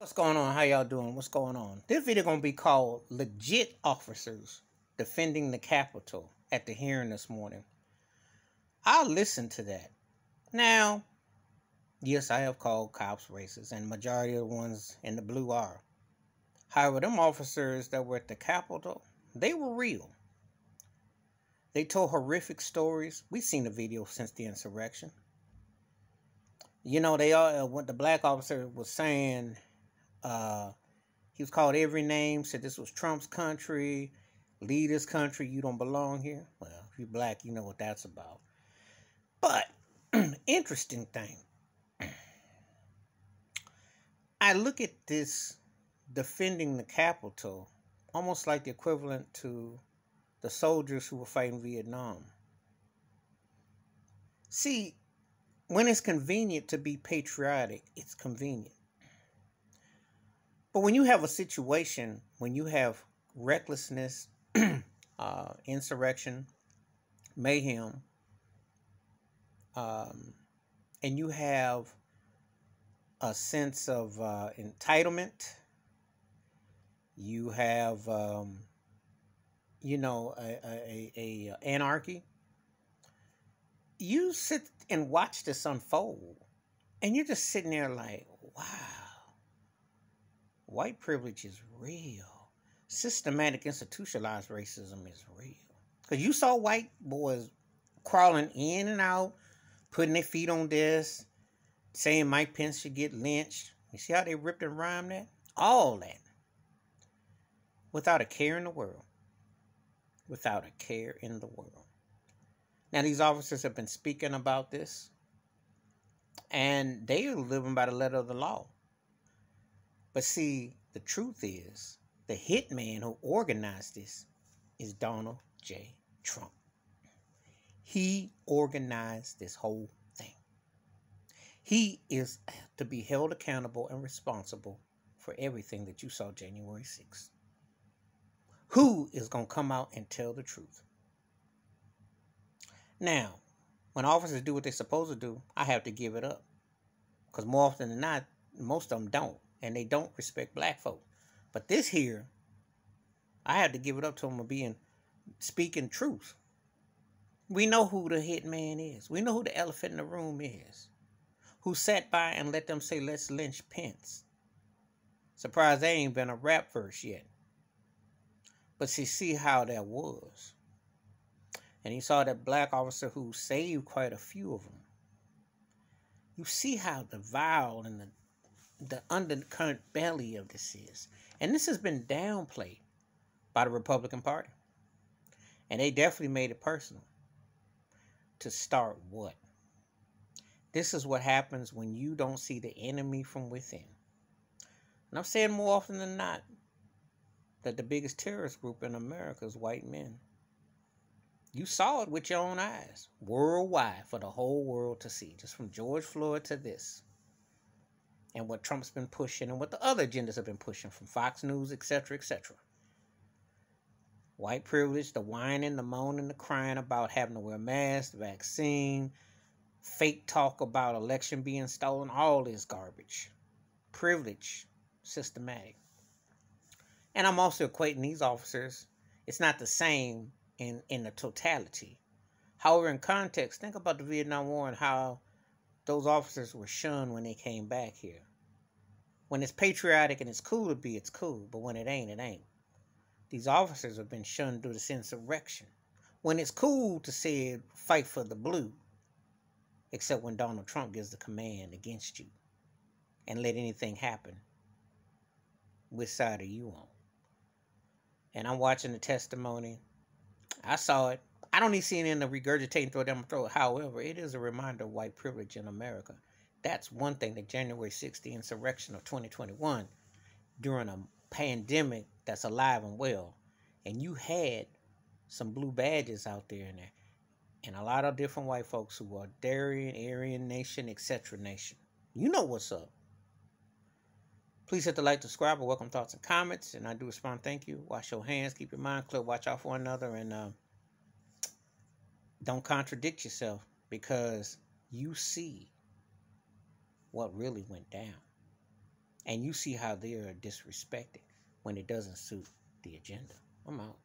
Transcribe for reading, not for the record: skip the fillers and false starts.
What's going on? How y'all doing? What's going on? This video gonna be called "Legit Officers Defending the Capitol" at the hearing this morning. I'll listen to that. Now, yes, I have called cops racist, and majority of the ones in the blue are. However, them officers that were at the Capitol, they were real. They told horrific stories. We've seen the video since the insurrection. You know, they all what the black officer was saying. He was called every name, said this was Trump's country, lead this country, you don't belong here. Well, if you're black, you know what that's about. But, interesting thing, I look at this defending the Capitol almost like the equivalent to the soldiers who were fighting Vietnam. See, when it's convenient to be patriotic, it's convenient. But when you have a situation, when you have recklessness, insurrection, mayhem, and you have a sense of entitlement, you have, anarchy, you sit and watch this unfold, and you're just sitting there like, wow. White privilege is real. Systematic institutionalized racism is real. Because you saw white boys crawling in and out, putting their feet on this, saying Mike Pence should get lynched. You see how they ripped and rhymed that? All that. Without a care in the world. Without a care in the world. Now, these officers have been speaking about this, and they are living by the letter of the law. But see, the truth is, the hitman who organized this is Donald J. Trump. He organized this whole thing. He is to be held accountable and responsible for everything that you saw January 6th. Who is going to come out and tell the truth? Now, when officers do what they're supposed to do, I have to give it up. Because more often than not, most of them don't. And they don't respect black folk. But this here, I had to give it up to them for speaking truth. We know who the hitman is. We know who the elephant in the room is. Who sat by and let them say, let's lynch Pence. Surprised there ain't been a rap verse yet. But see how that was. And you saw that black officer who saved quite a few of them. You see how the vile and the undercurrent belly of this is. And this has been downplayed by the Republican Party. And they definitely made it personal. To start what? This is what happens when you don't see the enemy from within. And I'm saying more often than not that the biggest terrorist group in America is white men. You saw it with your own eyes. Worldwide, for the whole world to see. Just from George Floyd to this. And what Trump's been pushing and what the other agendas have been pushing from Fox News, etc., etc. White privilege, the whining, the moaning, the crying about having to wear masks, the vaccine, fake talk about election being stolen, all this garbage. Privilege, systematic. And I'm also equating these officers, it's not the same in the totality. However, in context, think about the Vietnam War and how those officers were shunned when they came back here. When it's patriotic and it's cool to be, it's cool. But when it ain't, it ain't. These officers have been shunned through this insurrection. When it's cool to say fight for the blue, except when Donald Trump gives the command against you and let anything happen, which side are you on? And I'm watching the testimony. I saw it. I don't need CNN to regurgitate and throw down my throat. However, it is a reminder of white privilege in America. That's one thing that January 6th, the insurrection of 2021, during a pandemic that's alive and well, and you had some blue badges out there in there, and a lot of different white folks who are Aryan Nation, etc. Nation. You know what's up. Please hit the like, subscribe, or welcome thoughts and comments, and I do respond. Thank you. Wash your hands, keep your mind clear, watch out for one another, and don't contradict yourself, because you see what really went down. And you see how they are disrespected when it doesn't suit the agenda. I'm out.